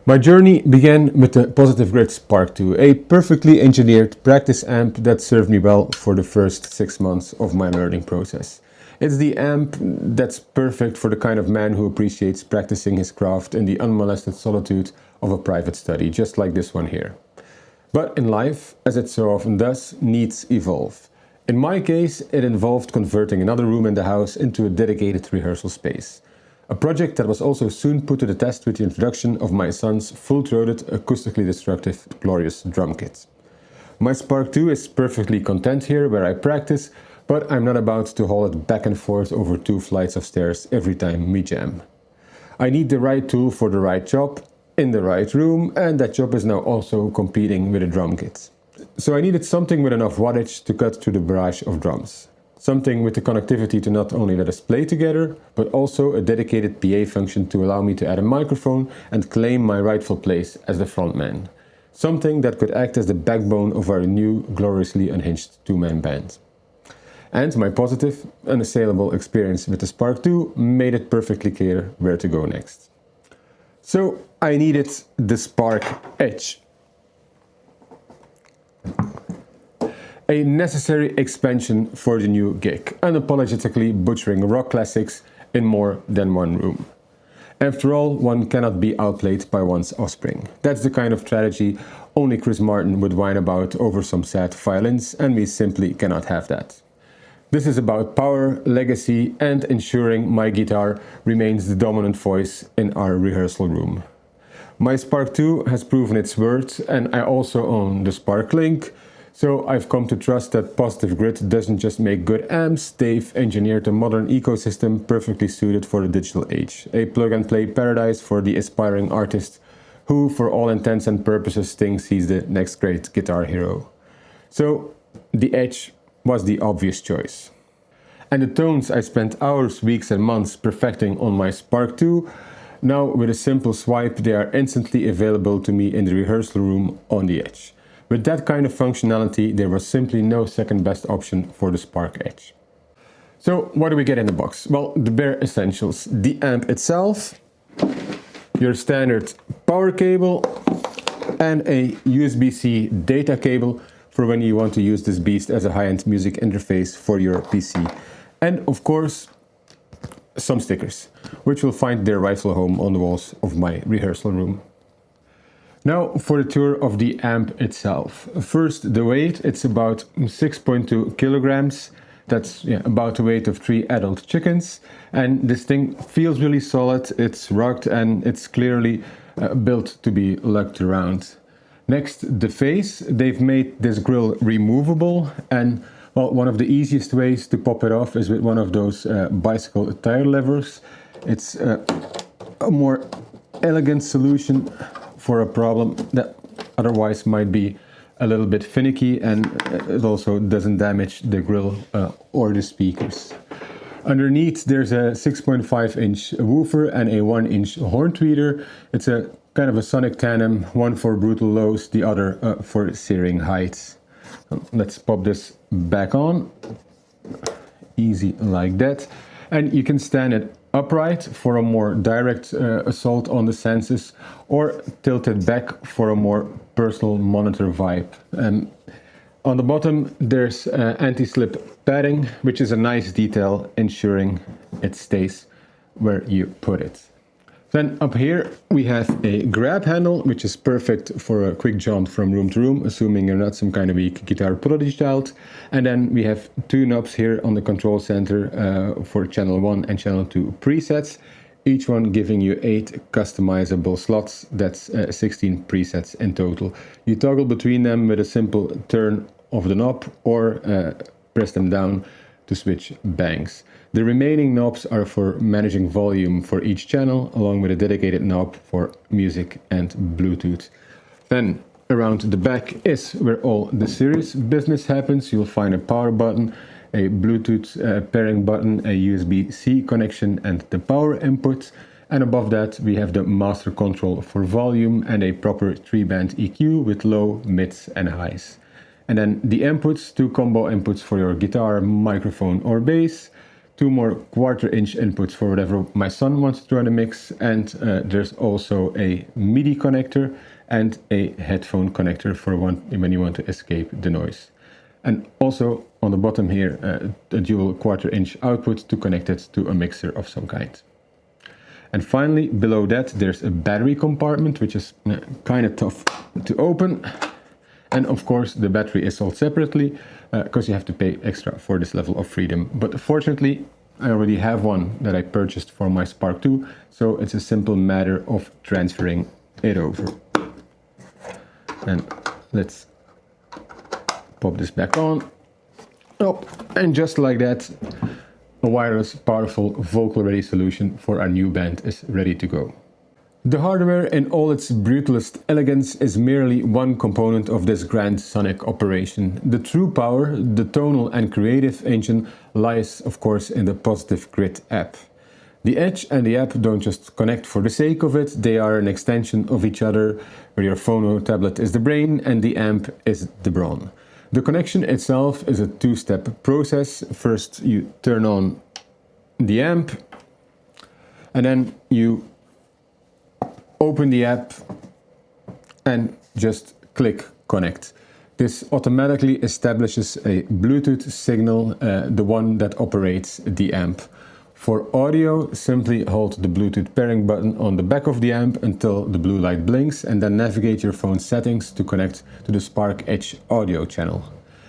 My journey began with the Positive Grid Spark 2, a perfectly engineered practice amp that served me well for the first 6 months of my learning process. It's the amp that's perfect for the kind of man who appreciates practicing his craft in the unmolested solitude of a private study, just like this one here. But in life, as it so often does, needs evolve. In my case, it involved converting another room in the house into a dedicated rehearsal space. A project that was also soon put to the test with the introduction of my son's full-throated, acoustically destructive, glorious drum kit. My Spark 2 is perfectly content here where I practice, but I'm not about to haul it back and forth over 2 flights of stairs every time we jam. I need the right tool for the right job, in the right room, and that job is now also competing with a drum kit. So I needed something with enough wattage to cut through the barrage of drums. Something with the connectivity to not only let us play together, but also a dedicated PA function to allow me to add a microphone and claim my rightful place as the frontman. Something that could act as the backbone of our new, gloriously unhinged 2-man band. And my positive, unassailable experience with the Spark 2 made it perfectly clear where to go next. So I needed the Spark Edge. A necessary expansion for the new gig, unapologetically butchering rock classics in more than one room. After all, one cannot be outplayed by one's offspring. That's the kind of tragedy only Chris Martin would whine about over some sad violins, and we simply cannot have that. This is about power, legacy, and ensuring my guitar remains the dominant voice in our rehearsal room. My Spark 2 has proven its worth, and I also own the Spark Link. So I've come to trust that Positive Grid doesn't just make good amps, they've engineered a modern ecosystem perfectly suited for the digital age. A plug-and-play paradise for the aspiring artist who, for all intents and purposes, thinks he's the next great guitar hero. So the Edge was the obvious choice. And the tones I spent hours, weeks and months perfecting on my Spark 2, now with a simple swipe they are instantly available to me in the rehearsal room on the Edge. With that kind of functionality, there was simply no second best option for the Spark Edge. So what do we get in the box? Well, the bare essentials. The amp itself, your standard power cable, and a USB-C data cable for when you want to use this beast as a high-end music interface for your PC. And of course, some stickers, which will find their rightful home on the walls of my rehearsal room. Now for the tour of the amp itself. First, the weight, it's about 6.2 kilograms. That's about the weight of 3 adult chickens. And this thing feels really solid, it's rugged, and it's clearly built to be lugged around. Next, the face. They've made this grill removable, and well, one of the easiest ways to pop it off is with one of those bicycle tire levers. It's a more elegant solution for a problem that otherwise might be a little bit finicky, and it also doesn't damage the grill or the speakers. Underneath there's a 6.5-inch woofer and a 1-inch horn tweeter. It's a kind of a sonic tandem, one for brutal lows, the other for searing heights. Let's pop this back on, easy like that. And you can stand it upright for a more direct assault on the senses, or tilt it back for a more personal monitor vibe. On the bottom there's anti-slip padding, which is a nice detail, ensuring it stays where you put it. Then up here we have a grab handle, which is perfect for a quick jaunt from room to room, assuming you're not some kind of weak guitar prodigy child. And then we have 2 knobs here on the control center for channel 1 and channel 2 presets, each one giving you 8 customizable slots. That's 16 presets in total. You toggle between them with a simple turn of the knob, or press them down to switch banks. The remaining knobs are for managing volume for each channel, along with a dedicated knob for music and Bluetooth. Then around the back is where all the serious business happens. You'll find a power button, a Bluetooth pairing button, a USB-C connection, and the power input. And above that we have the master control for volume and a proper 3-band EQ with low, mids and highs. And then the inputs, 2 combo inputs for your guitar, microphone or bass, two more 1/4-inch inputs for whatever my son wants to throw in the mix, and there's also a MIDI connector and a headphone connector for when you want to escape the noise. And also on the bottom here, a dual 1/4-inch output to connect it to a mixer of some kind. And finally, below that, there's a battery compartment, which is kind of tough to open. And of course, the battery is sold separately because you have to pay extra for this level of freedom. But fortunately, I already have one that I purchased for my Spark 2, so it's a simple matter of transferring it over. And let's pop this back on. Oh, and just like that, a wireless, powerful, vocal-ready solution for our new band is ready to go. The hardware in all its brutalist elegance is merely one component of this grand sonic operation. The true power, the tonal and creative engine, lies, of course, in the Positive Grid app. The Edge and the app don't just connect for the sake of it, they are an extension of each other, where your phone or tablet is the brain and the amp is the brawn. The connection itself is a two-step process. First, you turn on the amp, and then you open the app and just click connect. This automatically establishes a Bluetooth signal, the one that operates the amp. For audio, simply hold the Bluetooth pairing button on the back of the amp until the blue light blinks, and then navigate your phone's settings to connect to the Spark Edge audio channel.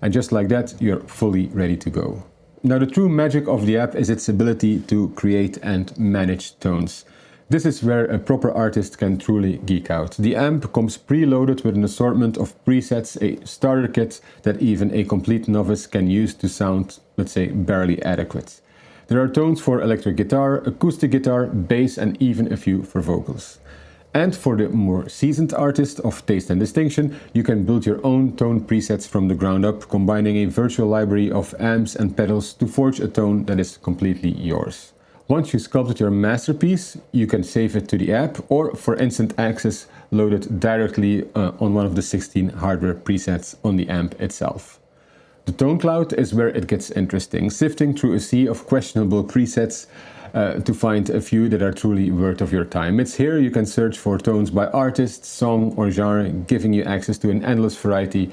And just like that, you're fully ready to go. Now, the true magic of the app is its ability to create and manage tones. This is where a proper artist can truly geek out. The amp comes preloaded with an assortment of presets, a starter kit that even a complete novice can use to sound, let's say, barely adequate. There are tones for electric guitar, acoustic guitar, bass, and even a few for vocals. And for the more seasoned artist of taste and distinction, you can build your own tone presets from the ground up, combining a virtual library of amps and pedals to forge a tone that is completely yours. Once you sculpted your masterpiece, you can save it to the app, or for instant access, load it directly on one of the 16 hardware presets on the amp itself. The ToneCloud is where it gets interesting, sifting through a sea of questionable presets to find a few that are truly worth of your time. It's here you can search for tones by artist, song, or genre, giving you access to an endless variety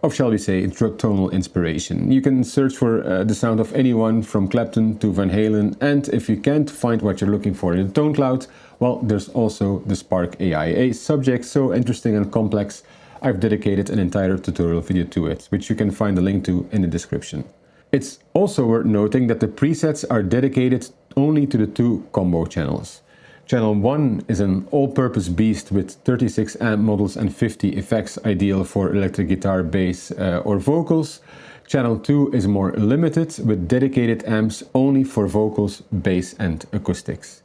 of, shall we say, tonal inspiration. You can search for the sound of anyone from Clapton to Van Halen, and if you can't find what you're looking for in the ToneCloud, well, there's also the Spark AI, a subject so interesting and complex, I've dedicated an entire tutorial video to it, which you can find a link to in the description. It's also worth noting that the presets are dedicated only to the two combo channels. Channel 1 is an all-purpose beast with 36 amp models and 50 effects, ideal for electric guitar, bass, or vocals. Channel 2 is more limited, with dedicated amps only for vocals, bass, and acoustics.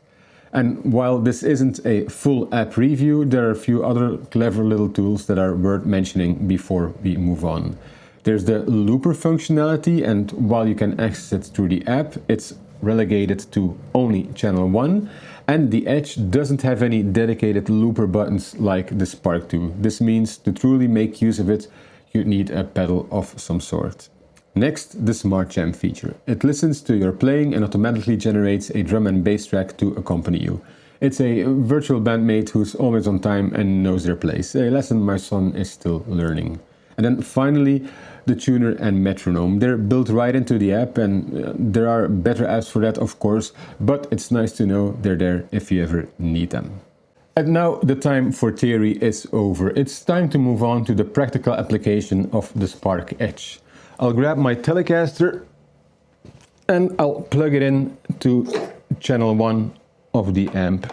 And while this isn't a full app review, there are a few other clever little tools that are worth mentioning before we move on. There's the looper functionality, and while you can access it through the app, it's relegated to only channel 1, and the Edge doesn't have any dedicated looper buttons like the Spark 2. This means to truly make use of it, you need a pedal of some sort. Next, the Smart Jam feature. It listens to your playing and automatically generates a drum and bass track to accompany you. It's a virtual bandmate who's always on time and knows their place, a lesson my son is still learning. And then finally, the tuner and metronome. They're built right into the app, and there are better apps for that, of course, but it's nice to know they're there if you ever need them. And now the time for theory is over. It's time to move on to the practical application of the Spark Edge. I'll grab my Telecaster and I'll plug it in to channel 1 of the amp,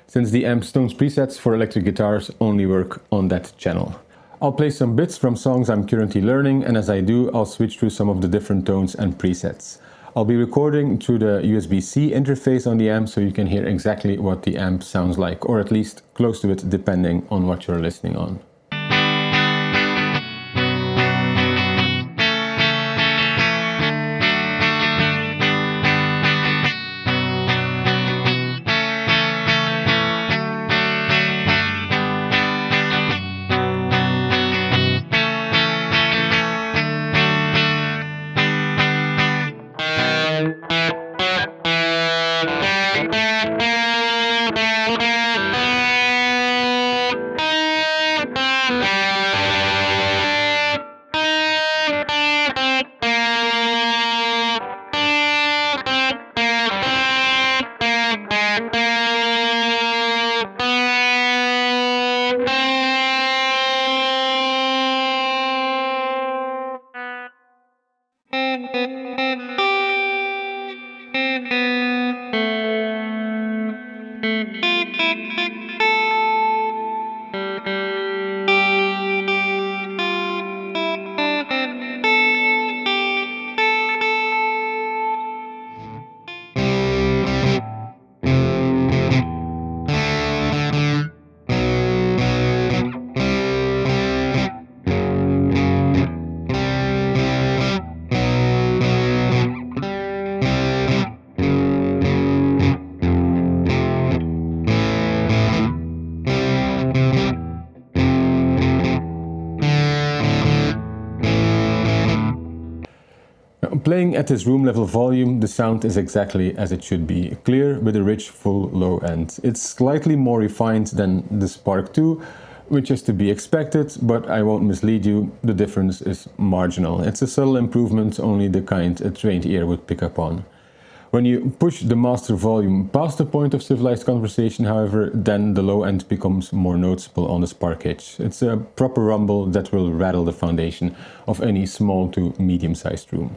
since the amp's tones presets for electric guitars only work on that channel. I'll play some bits from songs I'm currently learning, and as I do, I'll switch through some of the different tones and presets. I'll be recording through the USB-C interface on the amp so you can hear exactly what the amp sounds like, or at least close to it depending on what you're listening on. Playing at this room level volume, the sound is exactly as it should be, clear with a rich full low end. It's slightly more refined than the Spark 2, which is to be expected, but I won't mislead you, the difference is marginal. It's a subtle improvement, only the kind a trained ear would pick up on. When you push the master volume past the point of civilized conversation, however, then the low end becomes more noticeable on the Spark H. It's a proper rumble that will rattle the foundation of any small to medium-sized room.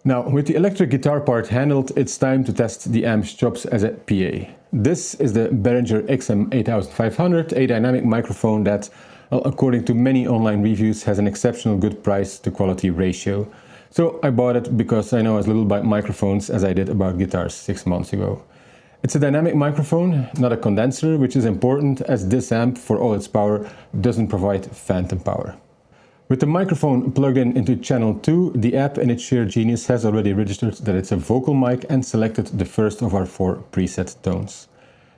Now, with the electric guitar part handled, it's time to test the amp's chops as a PA. This is the Behringer XM8500, a dynamic microphone that, well, according to many online reviews, has an exceptional good price to quality ratio. So I bought it because I know as little about microphones as I did about guitars 6 months ago. It's a dynamic microphone, not a condenser, which is important as this amp, for all its power, doesn't provide phantom power. With the microphone plugged in into channel 2, the app in its sheer genius has already registered that it's a vocal mic and selected the first of our 4 preset tones.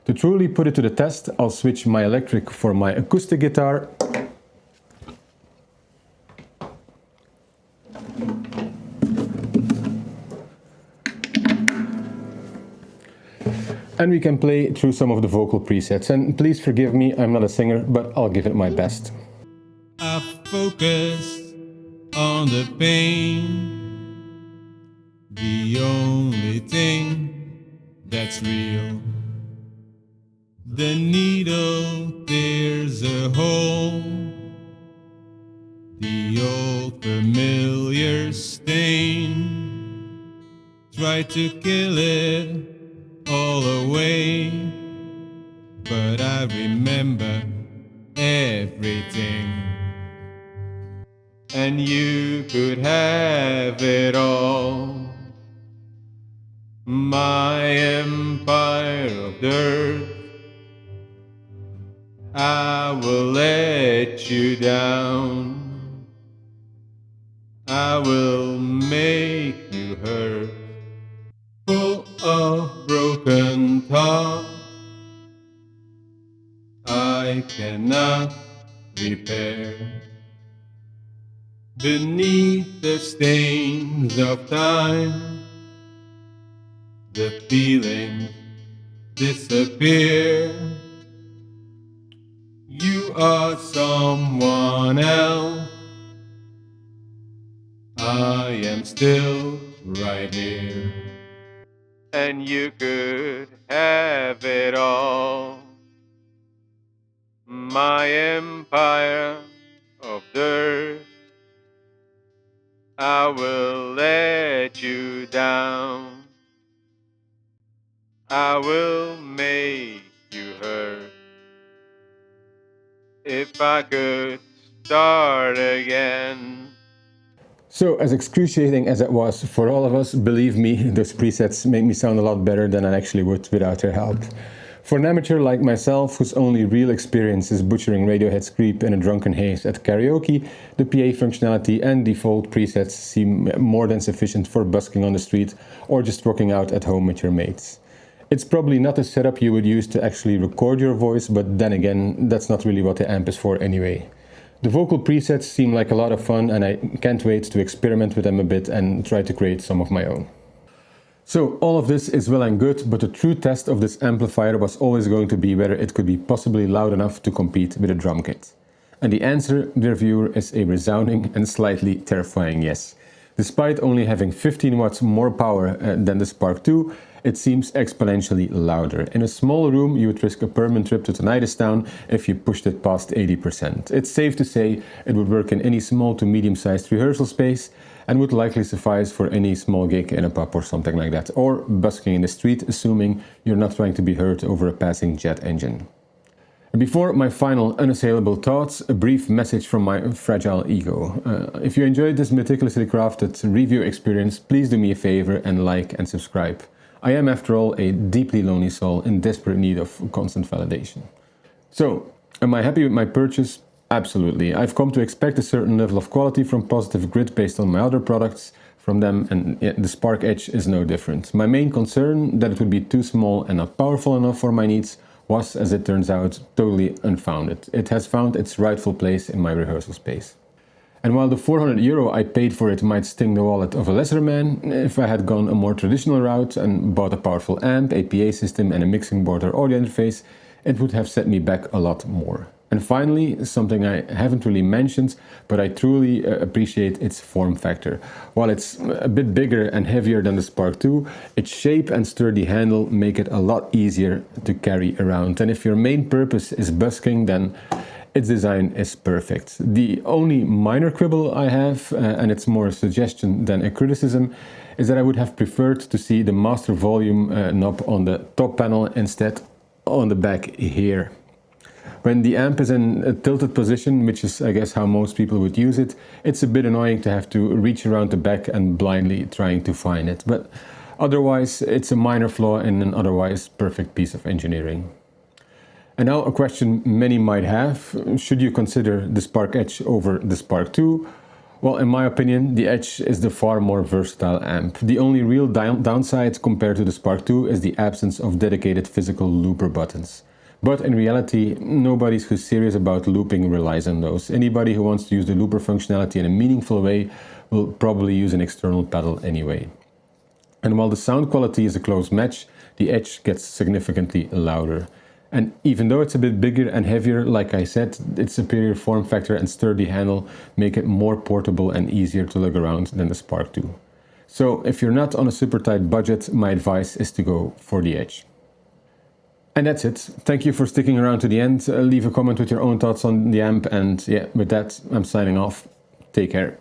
To truly put it to the test, I'll switch my electric for my acoustic guitar. And we can play through some of the vocal presets. And please forgive me, I'm not a singer, but I'll give it my best. I focus on the pain, the only thing that's real. The needle tears a hole, the old familiar stain. Try to kill it all away, but I remember everything. And you could have it all. My empire of dirt, I will let you down. I will make you hurt. Full of broken thoughts I cannot repair. Beneath the stains of time, the feelings disappear. You are someone else, I am still right here. And you could have it all. My empire of dirt, I will let you down. I will make you hurt. If I could start again. So, as excruciating as it was for all of us, believe me, those presets make me sound a lot better than I actually would without their help. For an amateur like myself, whose only real experience is butchering Radiohead's Creep in a drunken haze at karaoke, the PA functionality and default presets seem more than sufficient for busking on the street or just rocking out at home with your mates. It's probably not a setup you would use to actually record your voice, but then again, that's not really what the amp is for anyway. The vocal presets seem like a lot of fun, and I can't wait to experiment with them a bit and try to create some of my own. So all of this is well and good, but the true test of this amplifier was always going to be whether it could be possibly loud enough to compete with a drum kit. And the answer, dear viewer, is a resounding and slightly terrifying yes. Despite only having 15 watts more power than the Spark 2, it seems exponentially louder. In a small room, you would risk a permanent trip to tinnitus town if you pushed it past 80%. It's safe to say it would work in any small to medium-sized rehearsal space and would likely suffice for any small gig in a pub or something like that, or busking in the street, assuming you're not trying to be heard over a passing jet engine. Before my final unassailable thoughts, a brief message from my fragile ego. If you enjoyed this meticulously crafted review experience, please do me a favor and like and subscribe. I am, after all, a deeply lonely soul in desperate need of constant validation. So, am I happy with my purchase? Absolutely. I've come to expect a certain level of quality from Positive Grid based on my other products from them, and the Spark Edge is no different. My main concern, that it would be too small and not powerful enough for my needs, was, as it turns out, totally unfounded. It has found its rightful place in my rehearsal space. And while the €400 I paid for it might sting the wallet of a lesser man, if I had gone a more traditional route and bought a powerful amp, a PA system and a mixing board or audio interface, it would have set me back a lot more. And finally, something I haven't really mentioned, but I truly appreciate its form factor. While it's a bit bigger and heavier than the Spark 2, its shape and sturdy handle make it a lot easier to carry around. And if your main purpose is busking, then its design is perfect. The only minor quibble I have, and it's more a suggestion than a criticism, is that I would have preferred to see the master volume knob on the top panel instead on the back here. When the amp is in a tilted position, which is I guess how most people would use it, it's a bit annoying to have to reach around the back and blindly trying to find it. But otherwise, it's a minor flaw in an otherwise perfect piece of engineering. And now a question many might have: should you consider the Spark Edge over the Spark 2? Well, in my opinion, the Edge is the far more versatile amp. The only real downside compared to the Spark 2 is the absence of dedicated physical looper buttons. But in reality, nobody who's serious about looping relies on those. Anybody who wants to use the looper functionality in a meaningful way will probably use an external pedal anyway. And while the sound quality is a close match, the Edge gets significantly louder. And even though it's a bit bigger and heavier, like I said, its superior form factor and sturdy handle make it more portable and easier to lug around than the Spark 2. So if you're not on a super tight budget, my advice is to go for the Edge. And that's it. Thank you for sticking around to the end. Leave a comment with your own thoughts on the amp, and yeah, with that, I'm signing off. Take care.